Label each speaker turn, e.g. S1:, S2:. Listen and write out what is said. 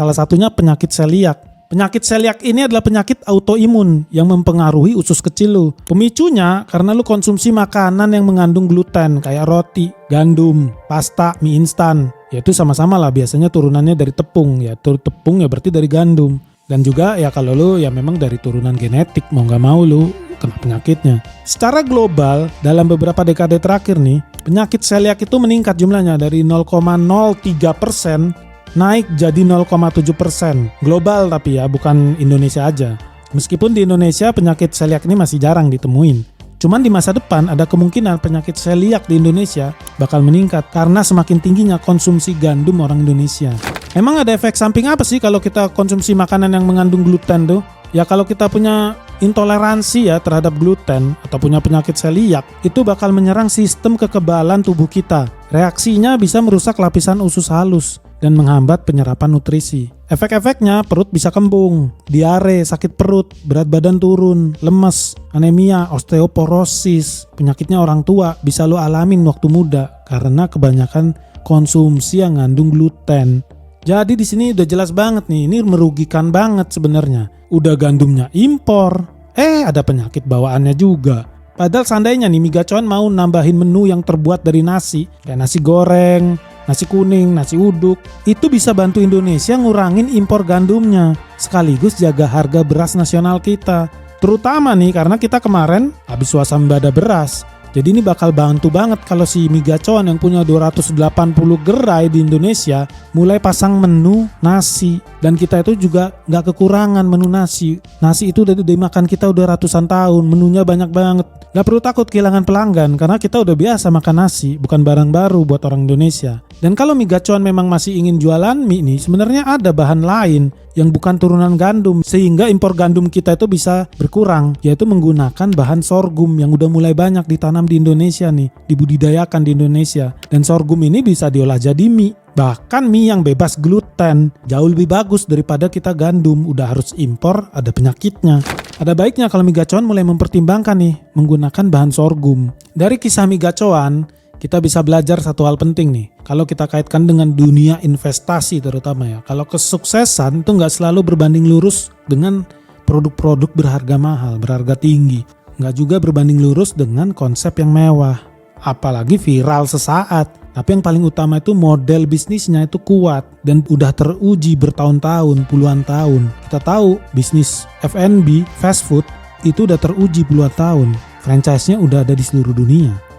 S1: Salah satunya penyakit celiak. Penyakit celiak ini adalah penyakit autoimun yang mempengaruhi usus kecil lu. Pemicunya karena lu konsumsi makanan yang mengandung gluten kayak roti, gandum, pasta, mie instan. Yaitu sama-sama lah biasanya turunannya dari tepung. Ya tepung ya berarti dari gandum. Dan juga ya kalau lu ya memang dari turunan genetik mau gak mau lu kena penyakitnya. Secara global dalam beberapa dekade terakhir nih, penyakit celiak itu meningkat jumlahnya dari 0,03% naik jadi 0,7%. Global tapi ya, bukan Indonesia aja. Meskipun di Indonesia penyakit celiak ini masih jarang ditemuin. Cuman di masa depan ada kemungkinan penyakit celiak di Indonesia bakal meningkat karena semakin tingginya konsumsi gandum orang Indonesia. Emang ada efek samping apa sih kalau kita konsumsi makanan yang mengandung gluten tuh? Ya kalau kita punya intoleransi ya terhadap gluten atau punya penyakit celiak, itu bakal menyerang sistem kekebalan tubuh kita. Reaksinya bisa merusak lapisan usus halus dan menghambat penyerapan nutrisi. Efek-efeknya perut bisa kembung, diare, sakit perut, berat badan turun, lemes, anemia, osteoporosis. Penyakitnya orang tua bisa lo alamin waktu muda karena kebanyakan konsumsi yang ngandung gluten. Jadi di sini udah jelas banget nih, ini merugikan banget sebenarnya. Udah gandumnya impor, ada penyakit bawaannya juga. Padahal seandainya nih mie gacoan mau nambahin menu yang terbuat dari nasi, kayak nasi goreng, nasi kuning, nasi uduk, itu bisa bantu Indonesia ngurangin impor gandumnya, sekaligus jaga harga beras nasional kita. Terutama nih karena kita kemarin habis swasembada beras. Jadi ini bakal bantu banget kalau si mie gacoan yang punya 280 gerai di Indonesia mulai pasang menu nasi. Dan kita itu juga gak kekurangan menu nasi. Nasi itu udah dimakan kita udah ratusan tahun, menunya banyak banget. Gak perlu takut kehilangan pelanggan karena kita udah biasa makan nasi, bukan barang baru buat orang Indonesia. Dan kalau mie gacoan memang masih ingin jualan mie nih, sebenarnya ada bahan lain yang bukan turunan gandum sehingga impor gandum kita itu bisa berkurang, yaitu menggunakan bahan sorghum yang udah mulai banyak ditanam di Indonesia nih, dibudidayakan di Indonesia. Dan sorghum ini bisa diolah jadi mie. Bahkan mie yang bebas gluten jauh lebih bagus daripada kita gandum udah harus impor, ada penyakitnya. Ada baiknya kalau mie gacoan mulai mempertimbangkan nih menggunakan bahan sorghum. Dari kisah mie gacoan kita bisa belajar satu hal penting nih. Kalau kita kaitkan dengan dunia investasi terutama ya. Kalau kesuksesan itu nggak selalu berbanding lurus dengan produk-produk berharga mahal, berharga tinggi. Nggak juga berbanding lurus dengan konsep yang mewah. Apalagi viral sesaat. Tapi yang paling utama itu model bisnisnya itu kuat dan udah teruji bertahun-tahun, puluhan tahun. Kita tahu bisnis F&B, fast food, itu udah teruji puluhan tahun. Franchise-nya udah ada di seluruh dunia.